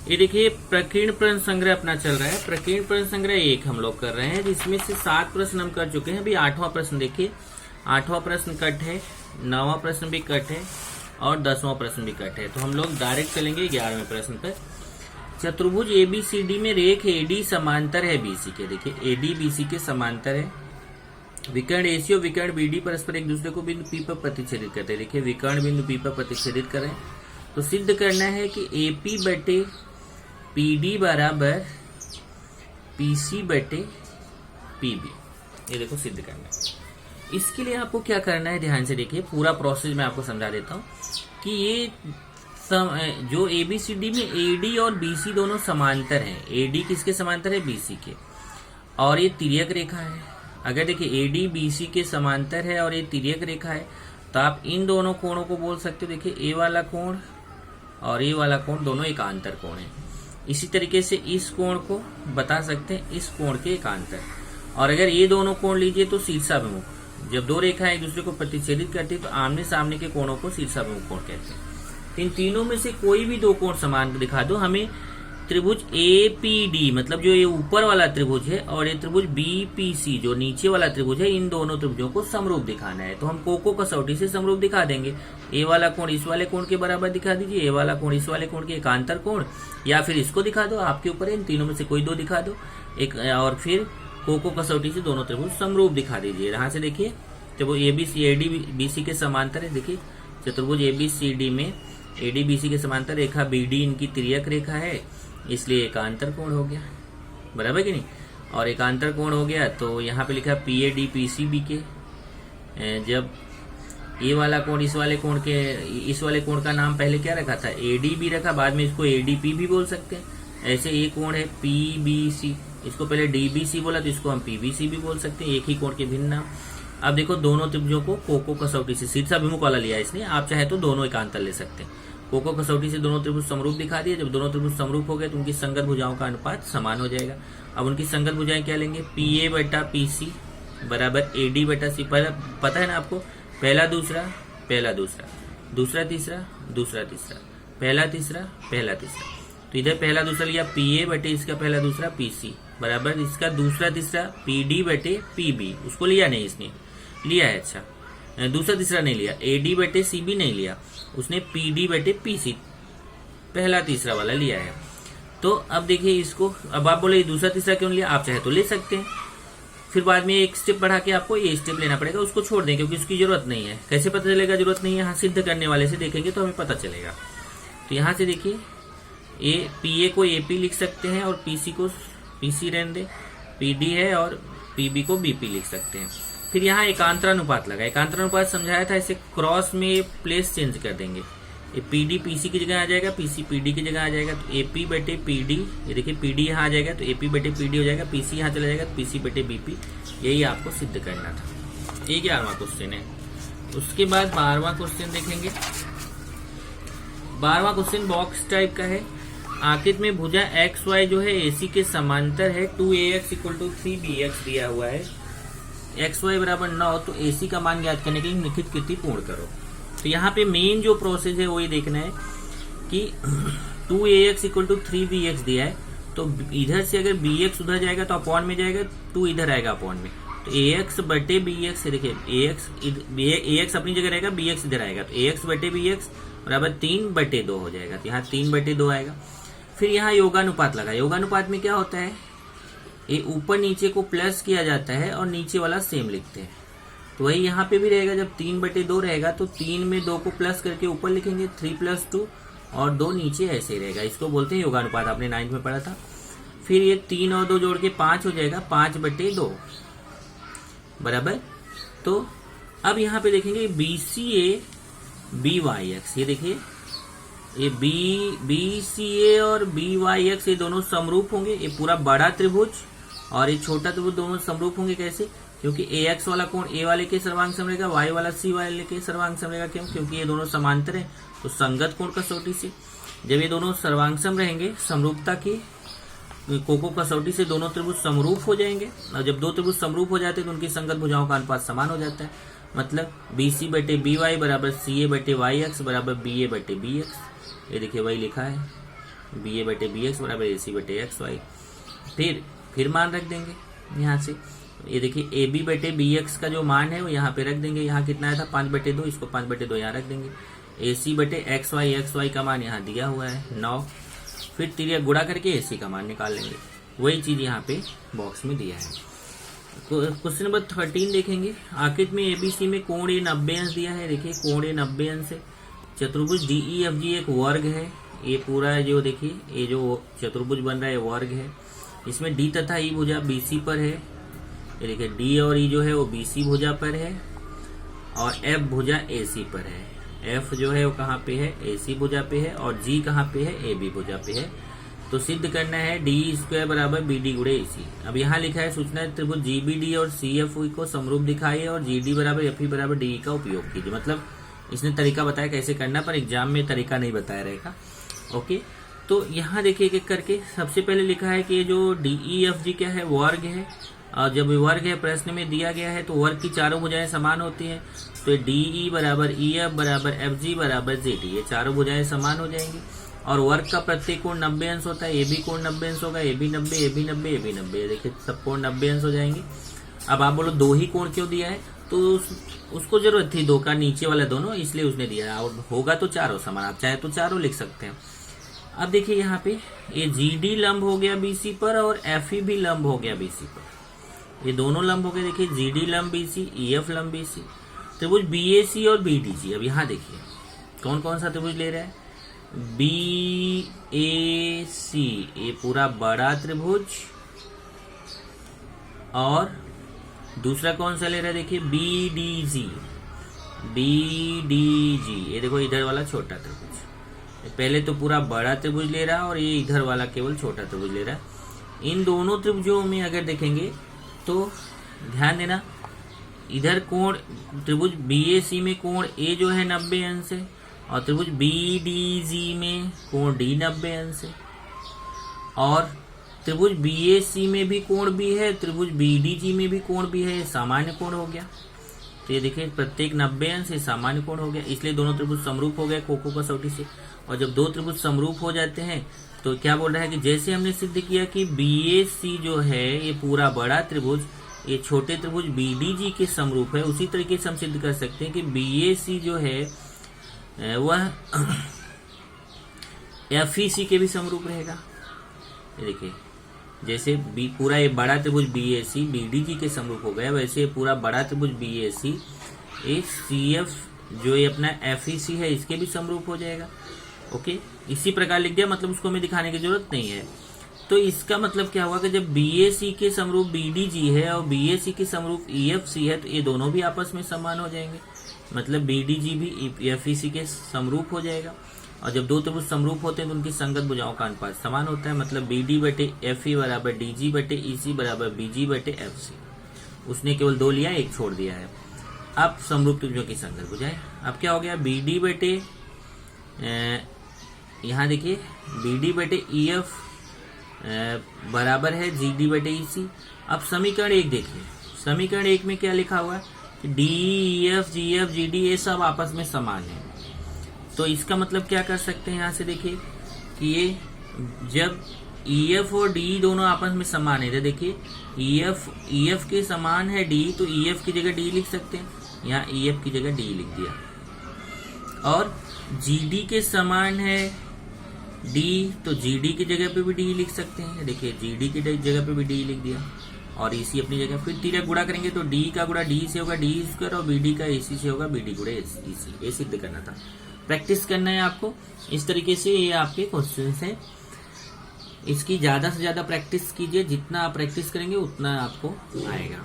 ये देखिए प्रकीर्ण प्रश्न संग्रह अपना चल रहा है। प्रकीर्ण प्रश्न संग्रह 1 हम लोग कर रहे हैं, जिसमें से 7 प्रश्न हम कर चुके हैं। अभी 8वां प्रश्न देखिए, 8वां प्रश्न कट है, 9वां प्रश्न भी कट है और 10वां प्रश्न भी कट है। तो हम लोग डायरेक्ट चलेंगे 11वें प्रश्न पर। चतुर्भुज एबीसीडी में रेख एडी समांतर है बीसी के। देखिए एडी बीसी के समांतर है। विकर्ण एसी और विकर्ण बीडी परस्पर एक दूसरे को बिंदु पी पर प्रतिच्छेदित करते हैं। देखिए विकर्ण बिंदु पी पर प्रतिच्छेदित करें तो सिद्ध करना है कि एपी बटे पीडी बराबर पीसी बटे पीबी। ये देखो सिद्ध करना है। इसके लिए आपको क्या करना है, ध्यान से देखिए, पूरा प्रोसेस मैं आपको समझा देता हूँ कि ये जो एबीसीडी में एडी और बीसी दोनों समांतर हैं। एडी किसके समांतर है, बीसी के, और ये तिर्यक रेखा है। अगर देखिए एडी बीसी के समांतर है और ये तिर्यक रेखा है तो आप इन दोनों कोणों को बोल सकते हो। देखिए ए वाला कोण और ये वाला कोण दोनों एकांतर कोण है। इसी तरीके से इस कोण को बता सकते हैं इस कोण के एकांतर। और अगर ये दोनों कोण लीजिए तो शीर्षाभिमुख। जब दो रेखाएं एक दूसरे को प्रतिच्छेदित करती है तो आमने सामने के कोणों को शीर्षाभिमुख कोण कहते हैं। इन तीनों में से कोई भी दो कोण समान दिखा दो। हमें त्रिभुज एपीडी मतलब जो ये ऊपर वाला त्रिभुज है और ये त्रिभुज बीपीसी जो नीचे वाला त्रिभुज है, इन दोनों त्रिभुजों को समरूप दिखाना है। तो हम कोको कसौटी से समरूप दिखा देंगे। ए वाला कोण इस वाले कोण के बराबर दिखा दीजिए, ए वाला कोण इस वाले कोण के एकांतर कोण, या फिर इसको दिखा दो, आपके ऊपर है। इन तीनों में से कोई दो दिखा दो एक, और फिर कोको कसौटी से दोनों त्रिभुज समरूप दिखा दीजिए। यहाँ से देखिए त्रिभुज एबीसी एडी बीसी के समांतर है। देखिए चतुर्भुज एबीसीडी में एडी बीसी के समांतर रेखा बीडी इनकी तिर्यक रेखा है, इसलिए एकांतर कोण हो गया, बराबर कि नहीं। और एकांतर कोण हो गया तो यहाँ पे लिखा P A D P C B के। जब ये वाला कोण इस वाले कोण के, इस वाले कोण का नाम पहले क्या रखा था, एडी बी रखा, बाद में इसको एडीपी भी बोल सकते हैं। ऐसे ये कोण है पीबीसी, इसको पहले डीबीसी बोला तो इसको हम पीबीसी भी बोल सकते हैं, एक ही कोण के भिन्न नाम। अब देखो दोनों त्रिभुजों को कोको कसौटी से शीर्षाभिमुख वाला लिया इसने, आप चाहे तो दोनों एकांतर ले सकते हैं। कोको कसौटी से दोनों त्रिभुज समरूप दिखा दिए। जब दोनों त्रिभुज समरूप हो गए तो उनकी संगत भुजाओं का अनुपात समान हो जाएगा। अब उनकी संगत भुजाएं क्या लेंगे, पी ए बटा पी सी बराबर ए डी बटा सी। पता है ना आपको, पहला दूसरा, पहला दूसरा, दूसरा तीसरा, दूसरा तीसरा, पहला तीसरा, पहला तीसरा। तो इधर पहला दूसरा लिया पी ए बटे इसका पहला दूसरा पी सी बराबर इसका दूसरा तीसरा पी डी बटे पी बी। उसको लिया नहीं, इसने लिया है, अच्छा दूसरा तीसरा नहीं लिया। ए डी बटे सी बी नहीं लिया, उसने पी डी बटे पी सी पहला तीसरा वाला लिया है। तो अब देखिए इसको, अब आप बोले दूसरा तीसरा क्यों लिया, आप चाहे तो ले सकते हैं, फिर बाद में एक स्टेप बढ़ा के आपको ये स्टेप लेना पड़ेगा, उसको छोड़ दें क्योंकि उसकी जरूरत नहीं है। कैसे पता चलेगा जरूरत नहीं है, यहाँ सिद्ध करने वाले से देखेंगे तो हमें पता चलेगा। तो यहाँ से देखिए ए पी ए को एपी लिख सकते हैं और पीसी को पीसी रहने दे, पीडी है और पीबी को बीपी लिख सकते हैं। फिर यहाँ एकांतरानुपात लगा, एकांतरानुपात समझाया था, इसे क्रॉस में प्लेस चेंज कर देंगे। ये पीडी पीसी की जगह आ जाएगा, पीसी पीडी की जगह आ जाएगा। तो एपी बटे पीडी, ये देखिए पीडी यहाँ आ जाएगा तो एपी बटे पीडी हो जाएगा, पीसी यहाँ चला जाएगा तो पीसी बटे बीपी। यही आपको सिद्ध करना था। ये 11वां क्वेश्चन है। उसके बाद 12वां क्वेश्चन देखेंगे। 12वां क्वेश्चन बॉक्स टाइप का है। आकृति में भुजा एक्स वाई जो है एसी के समांतर है। 2ax = 3bx दिया हुआ है। एक्स वाई बराबर 9, तो एसी का मान ज्ञात करने के लिए निखित कृति पूर्ण करो। तो यहाँ पे मेन जो प्रोसेस है वो ये देखना है कि 2ax = 3bx दिया है, तो इधर से अगर bx उधर जाएगा तो अपॉन में जाएगा, 2 इधर आएगा अपॉन में, तो ax बटे bx। देखिए ax अपनी जगह रहेगा, bx इधर आएगा, तो ax बटे bx बराबर 3/2 हो जाएगा। तो यहाँ 3/2 आएगा। फिर यहाँ योगानुपात लगा। योगानुपात में क्या होता है, ये ऊपर नीचे को प्लस किया जाता है और नीचे वाला सेम लिखते हैं। तो वही यहाँ पे भी रहेगा, जब 3/2 रहेगा तो 3 में 2 को प्लस करके ऊपर लिखेंगे 3 + 2 और 2 नीचे ऐसे ही रहेगा। इसको बोलते हैं योगानुपात, आपने 9th में पढ़ा था। फिर ये 3 और 2 जोड़ के 5 हो जाएगा, 5/2 बराबर। तो अब यहाँ पे देखेंगे BCA BYX, ये देखिए ये BCA और BYX ये दोनों समरूप होंगे। ये पूरा बड़ा त्रिभुज और ये छोटा त्रिभुज दोनों समरूप होंगे। कैसे, क्योंकि AX वाला कोण A वाले के सर्वांग सम रहेगा, Y वाला C वाले के सर्वांग सम रहेगा। क्यों, क्योंकि ये दोनों समांतर हैं। तो संगत कोण कसौटी से जब ये दोनों सर्वांग सम रहेंगे, समरूपता की कोको कसौटी से दोनों त्रिभुज समरूप हो जाएंगे। और जब दो त्रिभुज समरूप हो जाते हैं तो उनकी संगत भुजाओं का अनुपात समान हो जाता है। मतलब BC बटे BY बराबर CA बटे YX बराबर BA बटे BX। ये देखिए वही लिखा है। बी ए बटे बी एक्स बराबर ए सी बटे एक्स वाई। फिर मान रख देंगे यहाँ से, ये देखिए ए बी बटे बी एक्स का जो मान है वो यहाँ पे रख देंगे। यहाँ कितना आया था 5/2, इसको 5/2 यहाँ रख देंगे। ए सी बटे एक्स वाई का मान यहाँ दिया हुआ है 9। फिर तिरिया गुणा करके ए सी का मान निकाल लेंगे। वही चीज यहाँ पे बॉक्स में दिया है। क्वेश्चन नंबर 13 देखेंगे। आकृति में एबीसी में कोण ए 90 अंश दिया है। देखिए कोण ए 90 अंश है। चतुर्भुज DEFG एक वर्ग है। ये पूरा जो देखिए ये जो चतुर्भुज बन रहा है वर्ग है। इसमें डी तथा ई भुजा BC पर है। ये देखिए डी और ई जो है वो BC भुजा पर है और F भुजा AC पर है। F जो है वो कहाँ पे है, AC भुजा पे है और G कहाँ पे है, AB भुजा पे है। तो सिद्ध करना है DE² बराबर BD गुणे AC। अब यहाँ लिखा है सूचना है त्रिभुज GBD और CF को समरूप दिखाइए और GD बराबर FE बराबर DE का उपयोग कीजिए। मतलब इसने तरीका बताया कैसे करना, पर एग्जाम में तरीका नहीं बताया रहेगा। ओके, तो यहाँ देखिए एक करके सबसे पहले लिखा है कि ये जो DEFG क्या है, वर्ग है। और जब वर्ग है प्रश्न में दिया गया है तो वर्ग की चारों भुजाएं समान होती हैं। तो DE बराबर EF बराबर FG बराबर ZD, ये चारों भुजाएं समान हो जाएंगी। और वर्ग का प्रत्येक कोण 90 अंश होता है। AB कोण 90 अंश होगा, AB 90, AB 90, AB 90। देखिए सब कोण 90 अंश हो जाएंगे। अब आप बोलो दो ही कोण क्यों दिया है, तो उसको जरूरत थी दो का, नीचे वाला दोनों, इसलिए उसने दिया है। और होगा तो चारों समान, आप चाहे तो चारों लिख सकते हैं। अब देखिए यहाँ पे ये GD लंब हो गया BC पर और FE भी लंब हो गया BC पर। ये दोनों लंब हो गए। देखिए GD लंब BC, EF लंब BC। त्रिभुज BAC और BDG। अब यहाँ देखिए कौन कौन सा त्रिभुज ले रहा है, BAC ये पूरा बड़ा त्रिभुज, और दूसरा कौन सा ले रहा है, देखिए BDG ये देखो इधर वाला छोटा त्रिभुज। पहले तो पूरा बड़ा त्रिभुज ले रहा है और ये इधर वाला केवल छोटा त्रिभुज ले रहा है। इन दोनों त्रिभुजों में अगर देखेंगे तो ध्यान देना, इधर कोण त्रिभुज BAC में कोण A जो है 90 अंश है और त्रिभुज BDG में कोण D 90 अंश है। और त्रिभुज BAC में भी कोण B है, त्रिभुज BDG में भी कोण B है। ये सामान्य कोण हो गया। तो ये देखिए प्रत्येक 90 अंश से सामान्य कोण हो गया, इसलिए दोनों त्रिभुज समरूप हो गए कोको कसौटी से। और जब दो त्रिभुज समरूप हो जाते हैं तो क्या बोल रहा है कि जैसे हमने सिद्ध किया कि BAC जो है ये पूरा बड़ा त्रिभुज ये छोटे त्रिभुज BDG के समरूप है, उसी तरीके से हम सिद्ध कर सकते हैं कि BAC जो है वह FEC के भी समरूप रहेगा। ये देखिए जैसे पूरा ये बड़ा त्रिभुज BAC BDG के समरूप हो गया, वैसे पूरा बड़ा त्रिभुज BAC ये CF जो ये अपना FEC है इसके भी समरूप हो जाएगा। ओके, इसी प्रकार लिख दिया, मतलब उसको हमें दिखाने की जरूरत नहीं है। तो इसका मतलब क्या हुआ कि जब BAC के समरूप BDG है और BAC के समरूप EFC है तो ये दोनों भी आपस में समान हो जाएंगे, मतलब BDG भी FEC के समरूप हो जाएगा। और जब दो त्रिभुज समरूप होते हैं तो उनकी संगत भुजाओं का अनुपात समान होता है, मतलब BD बटे FE बराबर DG बटे EC बराबर BG बटे FC। उसने केवल दो लिया, एक छोड़ दिया है। अब समरूप त्रिभुजों की संगत भुजाएं, अब क्या हो गया, BD बटे यहाँ देखिए BD बटे EF बराबर है GD बटे EC। अब समीकरण 1 देखिए, समीकरण 1 में क्या लिखा हुआ है कि DE, EF, GF, GD ये सब आपस में समान है। तो इसका मतलब क्या कर सकते हैं, यहाँ से देखिए कि ये जब EF और DE दोनों आपस में समान है, तो देखिए EF के समान है DE, तो EF की जगह DE लिख सकते हैं, यहाँ EF की जगह DE लिख दिया। और GD के समान है D, तो GD की जगह पे भी D लिख सकते हैं, देखिए GD की जगह पे भी D लिख दिया और EC अपनी जगह। फिर तिर्यक गुणा करेंगे तो D का गुणा D से होगा DE² और BD का AC से होगा BD गुणा EC। ये सिद्ध करना था, प्रैक्टिस करना है आपको। इस तरीके से ये आपके क्वेश्चंस हैं, इसकी ज्यादा से ज्यादा प्रैक्टिस कीजिए, जितना आप प्रैक्टिस करेंगे उतना आपको आएगा।